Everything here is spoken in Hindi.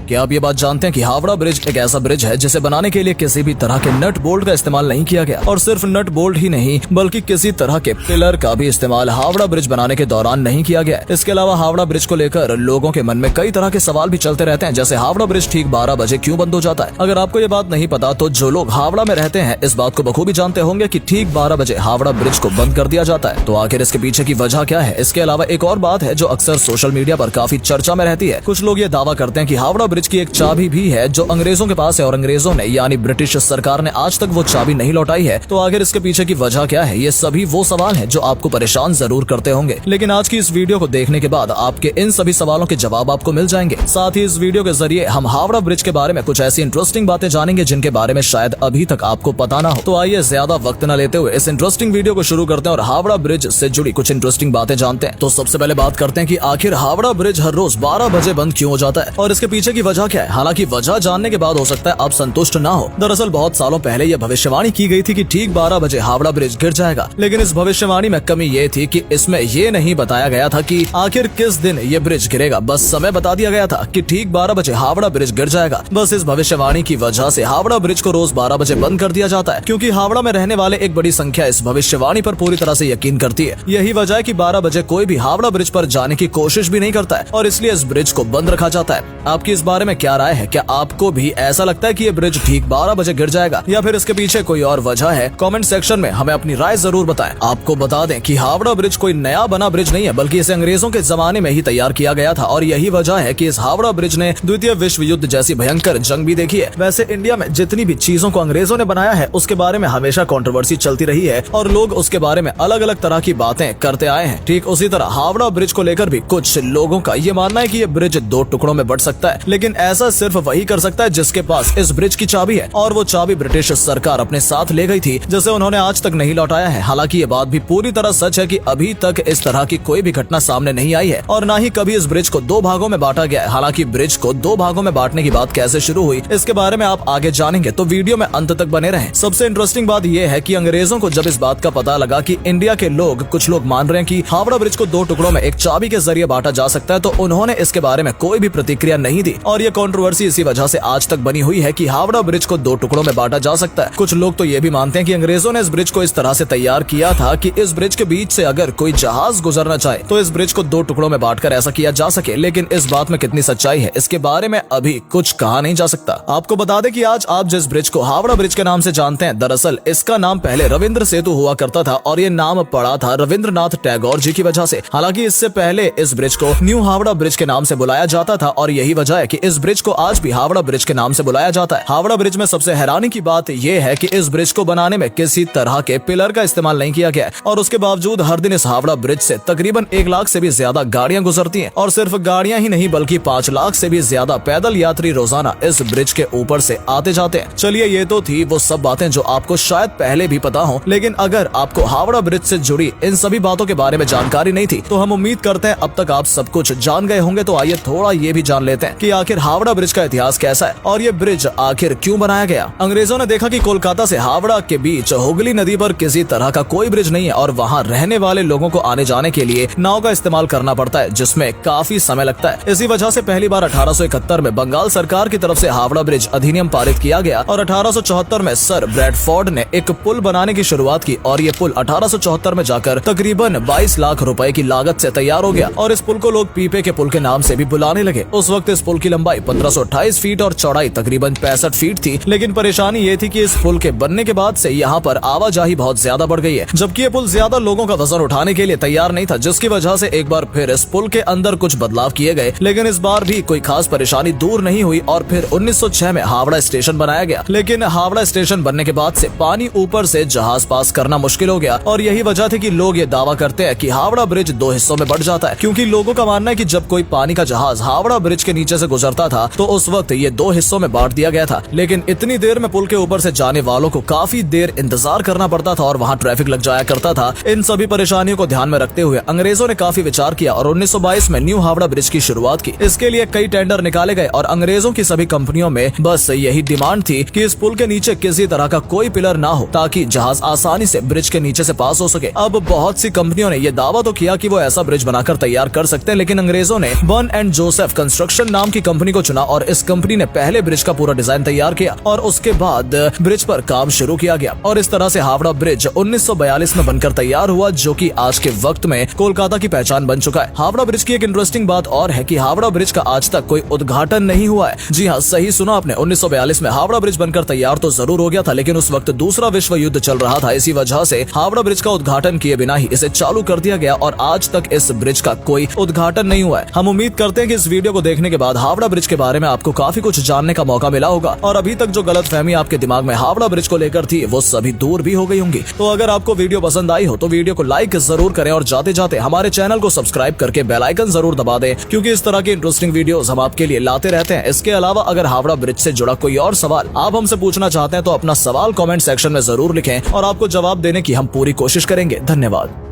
क्या आप ये बात जानते हैं कि हावड़ा ब्रिज एक ऐसा ब्रिज है जिसे बनाने के लिए किसी भी तरह के नट बोल्ट का इस्तेमाल नहीं किया गया, और सिर्फ नट बोल्ट ही नहीं बल्कि किसी तरह के पिलर का भी इस्तेमाल हावड़ा ब्रिज बनाने के दौरान नहीं किया गया। इसके अलावा हावड़ा ब्रिज को लेकर लोगों के मन में कई तरह के सवाल भी चलते रहते हैं, जैसे हावड़ा ब्रिज ठीक 12 बजे क्यों बंद हो जाता है। अगर आपको ये बात नहीं पता तो जो लोग हावड़ा में रहते हैं इस बात को बखूबी जानते होंगे कि ठीक 12 बजे हावड़ा ब्रिज को बंद कर दिया जाता है। तो आखिर इसके पीछे की वजह क्या है? इसके अलावा एक और बात है जो अक्सर सोशल मीडिया पर काफी चर्चा में रहती है। कुछ लोग ये दावा करते हैं कि हावड़ा ब्रिज की एक चाबी भी है जो अंग्रेजों के पास है, और अंग्रेजों ने यानी ब्रिटिश सरकार ने आज तक वो चाबी नहीं लौटाई है। तो आखिर इसके पीछे की वजह क्या है? ये सभी वो सवाल हैं जो आपको परेशान जरूर करते होंगे, लेकिन आज की इस वीडियो को देखने के बाद आपके इन सभी सवालों के जवाब आपको मिल जाएंगे। साथ ही इस वीडियो के जरिए हम हावड़ा ब्रिज के बारे में कुछ ऐसी इंटरेस्टिंग बातें जानेंगे जिनके बारे में शायद अभी तक आपको पता ना हो। तो आइए ज्यादा वक्त न लेते हुए इस इंटरेस्टिंग वीडियो को शुरू करते हैं और हावड़ा ब्रिज से जुड़ी कुछ इंटरेस्टिंग बातें जानते हैं। तो सबसे पहले बात करते हैं कि आखिर हावड़ा ब्रिज हर रोज 12 बजे बंद क्यों हो जाता है और इसके पीछे की वजह क्या है। हालांकि वजह जानने के बाद हो सकता है आप संतुष्ट ना हो। दरअसल बहुत सालों पहले यह भविष्यवाणी की गई थी कि ठीक 12 बजे हावड़ा ब्रिज गिर जाएगा, लेकिन इस भविष्यवाणी में कमी ये थी कि इसमें ये नहीं बताया गया था कि आखिर किस दिन ये ब्रिज गिरेगा। बस समय बता दिया गया था कि ठीक 12 बजे हावड़ा ब्रिज गिर जाएगा। बस इस भविष्यवाणी की वजह से हावड़ा ब्रिज को रोज 12 बजे बंद कर दिया जाता है, क्योंकि हावड़ा में रहने वाले एक बड़ी संख्या इस भविष्यवाणी पर पूरी तरह से यकीन करती है। यही वजह है कि 12 बजे कोई भी हावड़ा ब्रिज पर जाने की कोशिश भी नहीं करता है और इसलिए इस ब्रिज को बंद रखा जाता है। आपकी इस बारे में क्या राय है? क्या आपको भी ऐसा लगता है कि ये ब्रिज ठीक 12 बजे गिर जाएगा या फिर इसके पीछे कोई और वजह है? कमेंट सेक्शन में हमें अपनी राय जरूर बताएं। आपको बता दें कि हावड़ा ब्रिज कोई नया बना ब्रिज नहीं है, बल्कि इसे अंग्रेजों के जमाने में ही तैयार किया गया था, और यही वजह है कि इस हावड़ा ब्रिज ने द्वितीय विश्व युद्ध जैसी भयंकर जंग भी देखी है। वैसे इंडिया में जितनी भी चीजों को अंग्रेजों ने बनाया है उसके बारे में हमेशा कंट्रोवर्सी चलती रही है और लोग उसके बारे में अलग अलग तरह की बातें करते आए हैं। ठीक उसी तरह हावड़ा ब्रिज को लेकर भी कुछ लोगों का ये मानना है कि ये ब्रिज 2 टुकड़ों में बंट सकता है, लेकिन ऐसा सिर्फ वही कर सकता है जिसके पास इस ब्रिज की चाबी है, और वो चाबी ब्रिटिश सरकार अपने साथ ले गई थी, जिसे उन्होंने आज तक नहीं लौटाया है। हालांकि ये बात भी पूरी तरह सच है कि अभी तक इस तरह की कोई भी घटना सामने नहीं आई है और न ही कभी इस ब्रिज को 2 भागों में बांटा गया है। हालांकि ब्रिज को 2 भागों में बांटने की बात कैसे शुरू हुई इसके बारे में आप आगे जानेंगे, तो वीडियो में अंत तक बने रहें। सबसे इंटरेस्टिंग बात यह है कि अंग्रेजों को जब इस बात का पता लगा कि इंडिया के कुछ लोग मान रहे हैं कि हावड़ा ब्रिज को 2 टुकड़ों में एक चाबी के जरिए बांटा जा सकता है, तो उन्होंने इसके बारे में कोई भी प्रतिक्रिया नहीं दी, और ये कंट्रोवर्सी इसी वजह से आज तक बनी हुई है कि हावड़ा ब्रिज को 2 टुकड़ों में बांटा जा सकता है। कुछ लोग तो ये भी मानते हैं कि अंग्रेजों ने इस ब्रिज को इस तरह से तैयार किया था कि इस ब्रिज के बीच से अगर कोई जहाज गुजरना चाहे तो इस ब्रिज को 2 टुकड़ों में बांटकर ऐसा किया जा सके, लेकिन इस बात में कितनी सच्चाई है इसके बारे में अभी कुछ कहा नहीं जा सकता। आपको बता दें कि आज आप जिस ब्रिज को हावड़ा ब्रिज के नाम से जानते हैं, दरअसल इसका नाम पहले रविंद्र सेतु हुआ करता था, और ये नाम पड़ा था रविंद्रनाथ टैगोर जी की वजह से। हालांकि इससे पहले इस ब्रिज को न्यू हावड़ा ब्रिज के नाम से बुलाया जाता था, और यही वजह है कि इस ब्रिज को आज भी हावड़ा ब्रिज के नाम से बुलाया जाता है। हावड़ा ब्रिज में सबसे हैरानी की बात यह है कि इस ब्रिज को बनाने में किसी तरह के पिलर का इस्तेमाल नहीं किया गया है, और उसके बावजूद हर दिन इस हावड़ा ब्रिज से तकरीबन 1 लाख से भी ज्यादा गाड़ियां गुजरती हैं, और सिर्फ गाड़ियां ही नहीं बल्कि 5 लाख से भी ज्यादा पैदल यात्री रोजाना इस ब्रिज के ऊपर से आते जाते हैं। चलिए, ये तो थी वो सब बातें जो आपको शायद पहले भी पता हो, लेकिन अगर आपको हावड़ा ब्रिज से जुड़ी इन सभी बातों के बारे में जानकारी नहीं थी तो हम उम्मीद करते हैं अब तक आप सब कुछ जान गए होंगे। तो आइए थोड़ा ये भी जान लेते हैं कि आखिर हावड़ा ब्रिज का इतिहास कैसा है और ये ब्रिज आखिर क्यों बनाया गया। अंग्रेजों ने देखा कि कोलकाता से हावड़ा के बीच हुगली नदी पर किसी तरह का कोई ब्रिज नहीं है, और वहाँ रहने वाले लोगों को आने जाने के लिए नाव का इस्तेमाल करना पड़ता है, जिसमें काफी समय लगता है। इसी वजह से पहली बार 1871 में बंगाल सरकार की तरफ से हावड़ा ब्रिज अधिनियम पारित किया गया, और 1874 में सर ब्रैडफोर्ड ने एक पुल बनाने की शुरुआत की, और ये पुल 1874 में जाकर तकरीबन 22 लाख रुपए की लागत से तैयार हो गया, और इस पुल को लोग पीपे के पुल के नाम से भी बुलाने लगे। उस वक्त इस पुल की लंबाई 1528 फीट और चौड़ाई तकरीबन 65 फीट थी, लेकिन परेशानी ये थी कि इस पुल के बनने के बाद से यहाँ पर आवाजाही बहुत ज्यादा बढ़ गई है, जबकि ये पुल ज्यादा लोगों का वजन उठाने के लिए तैयार नहीं था, जिसकी वजह से एक बार फिर इस पुल के अंदर कुछ बदलाव किए गए, लेकिन इस बार भी कोई खास परेशानी दूर नहीं हुई, और फिर 1906 में हावड़ा स्टेशन बनाया गया। लेकिन हावड़ा स्टेशन बनने के बाद से पानी ऊपर से जहाज पास करना मुश्किल हो गया, और यही वजह थी कि लोग ये दावा करते हैं कि हावड़ा ब्रिज 2 हिस्सों में बढ़ जाता है, क्योंकि लोगों का मानना है कि जब कोई पानी का जहाज हावड़ा ब्रिज के नीचे से गुजरता था तो उस वक्त ये 2 हिस्सों में बांट दिया गया था। लेकिन इतनी देर में पुल के ऊपर से जाने वालों को काफी देर इंतजार करना पड़ता था और वहाँ ट्रैफिक लग जाया करता था। इन सभी परेशानियों को ध्यान में रखते हुए अंग्रेजों ने काफी विचार किया और 1922 में न्यू हावड़ा ब्रिज की शुरुआत की। इसके लिए कई टेंडर निकाले गए और अंग्रेजों की सभी कंपनियों में बस यही डिमांड थी कि इस पुल के नीचे किसी तरह का कोई पिलर ना हो, ताकि जहाज आसानी से ब्रिज के नीचे से पास हो सके। अब बहुत सी कंपनियों ने यह दावा तो किया कि वो ऐसा ब्रिज बनाकर तैयार कर सकते हैं, लेकिन अंग्रेजों ने बर्न एंड जोसेफ कंस्ट्रक्शन नाम की कंपनी को चुना और इस कंपनी ने पहले ब्रिज का पूरा डिजाइन तैयार किया और उसके बाद ब्रिज पर काम शुरू किया गया और इस तरह से हावड़ा ब्रिज 1942 में बनकर तैयार हुआ, जो कि आज के वक्त में कोलकाता की पहचान बन चुका है। हावड़ा ब्रिज की एक इंटरेस्टिंग बात और है कि हावड़ा ब्रिज का आज तक कोई उद्घाटन नहीं हुआ है। जी हाँ, सही सुना आपने, 1942 में हावड़ा ब्रिज बनकर तैयार तो जरूर हो गया था, लेकिन उस वक्त दूसरा विश्व युद्ध चल रहा था। इसी वजह से हावड़ा ब्रिज का उद्घाटन किए बिना ही इसे चालू कर दिया गया और आज तक इस ब्रिज का कोई उद्घाटन नहीं हुआ है। हम उम्मीद करते हैं कि इस वीडियो को देखने के बाद हावड़ा ब्रिज के बारे में आपको काफी कुछ जानने का मौका मिला होगा और अभी तक जो गलतफहमी आपके दिमाग में हावड़ा ब्रिज को लेकर थी वो सभी दूर भी हो गई होंगी। तो अगर आपको वीडियो पसंद आई हो तो वीडियो को लाइक जरूर करें और जाते जाते हमारे चैनल को सब्सक्राइब करके बेल आइकन जरूर दबा दें, क्योंकि इस तरह की इंटरेस्टिंग वीडियोस हम आपके लिए लाते रहते हैं। इसके अलावा अगर हावड़ा ब्रिज से जुड़ा कोई और सवाल आप हमसे पूछना चाहते हैं तो अपना सवाल कमेंट सेक्शन में जरूर लिखें और आपको जवाब देने की हम पूरी कोशिश करेंगे। धन्यवाद।